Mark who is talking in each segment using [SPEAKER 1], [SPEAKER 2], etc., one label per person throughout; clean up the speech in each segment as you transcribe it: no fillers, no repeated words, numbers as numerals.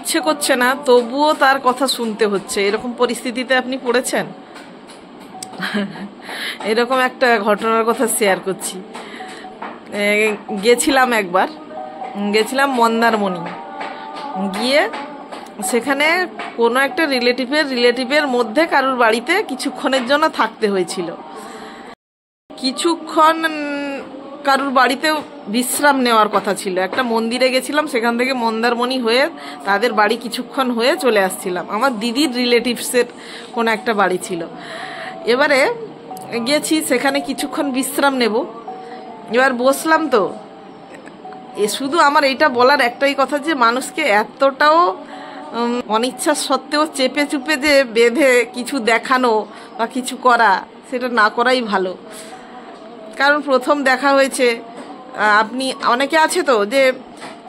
[SPEAKER 1] ইচ্ছে করছে না, তবুও তার কথা শুনতে হচ্ছে। এরকম পরিস্থিতিতে আপনি পড়েছেন? এরকম একটা ঘটনার কথা শেয়ার করছি। গেছিলাম মন্দারমণি। গিয়ে সেখানে কোনো একটা রিলেটিভের মধ্যে কারুর বাড়িতে কিছুক্ষণের জন্য থাকতে হয়েছিল। কিছুক্ষণ কারুর বাড়িতে বিশ্রাম নেওয়ার কথা ছিল। একটা মন্দিরে গেছিলাম, সেখান থেকে মন্দারমণি হয়ে তাদের বাড়ি কিছুক্ষণ হয়ে চলে আসছিলাম। আমার দিদির রিলেটিভসের কোনো একটা বাড়ি ছিল। এবারে গেছি, সেখানে কিছুক্ষণ বিশ্রাম নেব। এবার বসলাম তো, শুধু আমার এইটা বলার একটাই কথা যে মানুষকে এতটাও অনিচ্ছা সত্ত্বেও চেপে চুপে যে বেঁধে কিছু দেখানো বা কিছু করা, সেটা না করাই ভালো। কারণ প্রথম দেখা হয়েছে, আপনি অনেকে আছে তো যে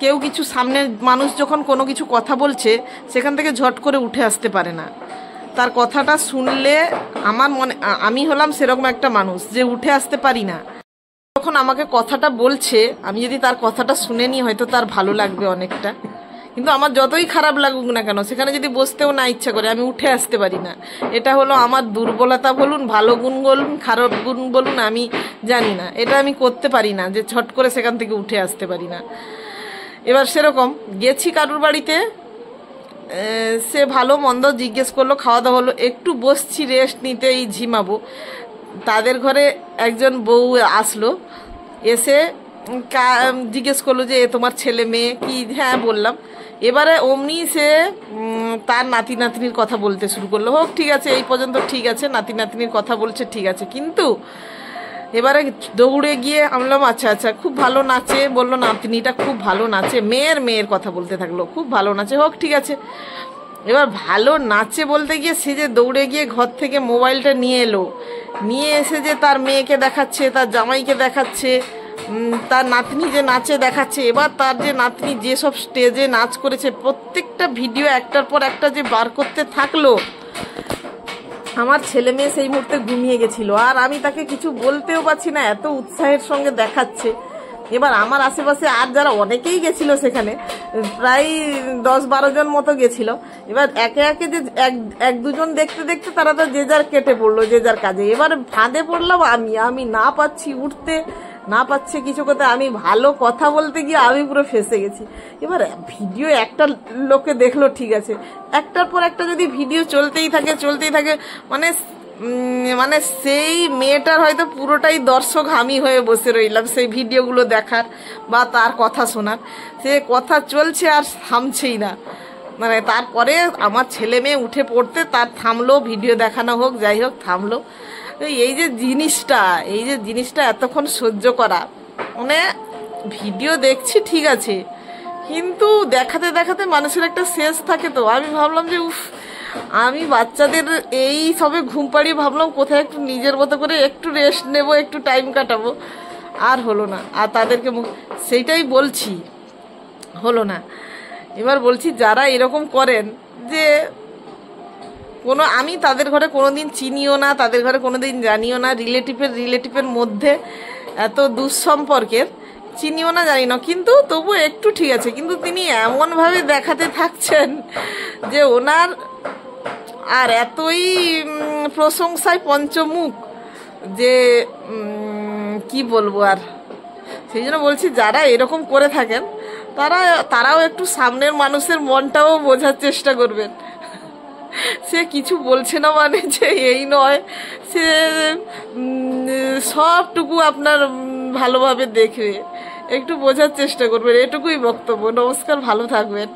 [SPEAKER 1] কেউ কিছু সামনের মানুষ যখন কোনো কিছু কথা বলছে সেখান থেকে ঝট করে উঠে আসতে পারে না। তার কথাটা শুনলে আমি হলাম সেরকম একটা মানুষ যে উঠে আসতে পারি না। যখন আমাকে কথাটা বলছে, আমি যদি তার কথাটা শুনে নিই হয়তো তার ভালো লাগবে অনেকটা, কিন্তু আমার যতই খারাপ লাগুক না কেন সেখানে যদি বসতেও না ইচ্ছা করে আমি উঠে আসতে পারি না। এটা হলো আমার দুর্বলতা বলুন, ভালো গুণ বলুন, খারাপ গুণ বলুন, আমি জানি না। এটা আমি করতে পারি না যে ছট করে সেখান থেকে উঠে আসতে পারি না। এবার সেরকম গেছি কারুর বাড়িতে, সে ভালো মন্দ জিজ্ঞেস করলো, খাওয়া দাওয়া হলো, একটু বসছি রেস্ট নিতে, এই ঝিমাবো। তাদের ঘরে একজন বউ আসলো, এসে জিজ্ঞেস করলো যে তোমার ছেলে মেয়ে কি? হ্যাঁ বললাম। এবারে অমনি সে তার নাতি নাতনির কথা বলতে শুরু করলো। হোক, ঠিক আছে, এই পর্যন্ত ঠিক আছে, নাতি নাতনির কথা বলছে, ঠিক আছে। কিন্তু এবারে দৌড়ে গিয়ে আমি বললাম আচ্ছা আচ্ছা, খুব ভালো নাচে, বললো নাতনিটা খুব ভালো নাচে, মেয়ের কথা বলতে থাকলো, খুব ভালো নাচে। হোক, ঠিক আছে। এবার ভালো নাচে বলতে গিয়ে সে যে দৌড়ে গিয়ে ঘর থেকে মোবাইলটা নিয়ে এলো, নিয়ে এসে যে তার মেয়েকে দেখাচ্ছে, তার জামাইকে দেখাচ্ছে, তার নাতনি যে নাচে দেখাচ্ছে। এবার তার যে নাতনি যেসব স্টেজে নাচ করেছে প্রত্যেকটা ভিডিও একটার পর একটা যে বার করতে থাকলো, আমার ছেলে মেয়ে সেই মুহূর্তে ঘুমিয়ে গেছিল। আর আমি তাকে কিছু বলতেও পারছি না, এত উৎসাহের সঙ্গে দেখাচ্ছে। এবার আমার আশেপাশে আর যারা অনেকেই গেছিল, সেখানে প্রায় 10-12 জন মতো গেছিল। এবার একে একে যে এক দুজন দেখতে দেখতে তারা তো যে যার কেটে পড়লো, যে যার কাজে। এবার ফাঁদে পড়লাম আমি না পাচ্ছি উঠতে, না পাচ্ছে কিছু করতে। আমি ভালো কথা বলতে গিয়ে আমি পুরো ফেঁসে গেছি। এবার ভিডিও একটা লোকে দেখলো, ঠিক আছে, একটার পর একটা যদি ভিডিও চলতেই থাকে, মানে সেই মেয়েটার হয়তো পুরোটাই দর্শক আমি হয়ে বসে রইলাম সেই ভিডিওগুলো দেখার বা তার কথা শোনার। সে কথা চলছে আর থামছেই না। মানে তারপরে আমার ছেলে মেয়ে উঠে পড়তে তার থামলো, ভিডিও দেখানো হোক যাই হোক থামলো। এই যে জিনিসটা এতক্ষণ সহ্য করা, মানে ভিডিও দেখছি ঠিক আছে, কিন্তু দেখাতে দেখাতে মানুষের একটা শেষ থাকে। তো আমি ভাবলাম যে আমি বাচ্চাদের এই সবে ঘুম পাড়িয়ে ভাবলাম কোথায় একটু নিজের মতো করে একটু রেস্ট নেব, একটু টাইম কাটাবো। আর হলো না। আর তাদেরকে সেইটাই বলছি, হলো না। এবার বলছি যারা এরকম করেন, যে আমি তাদের ঘরে কোনোদিন চিনিও না, তাদের ঘরে কোনোদিন জানিও না, রিলেটিভের মধ্যে এত দুঃসম্পর্কের চিনিও না, জানি না, কিন্তু তবু একটু ঠিক আছে। কিন্তু তিনি এমনভাবে দেখাতে থাকছেন যে ওনার আর এতই প্রশংসায় পঞ্চমুখ যে কি বলবো আর। সেই জন্য বলছি যারা এরকম করে থাকেন তারাও একটু সামনের মানুষের মনটাও বোঝার চেষ্টা করবেন। সে কিছু বলছে না মানে যে এই নয়, সে সবটুকু আপনার ভালোভাবে দেখবে, একটু বোঝার চেষ্টা করবেন। এটুকুই বক্তব্য। নমস্কার, ভালো থাকবেন।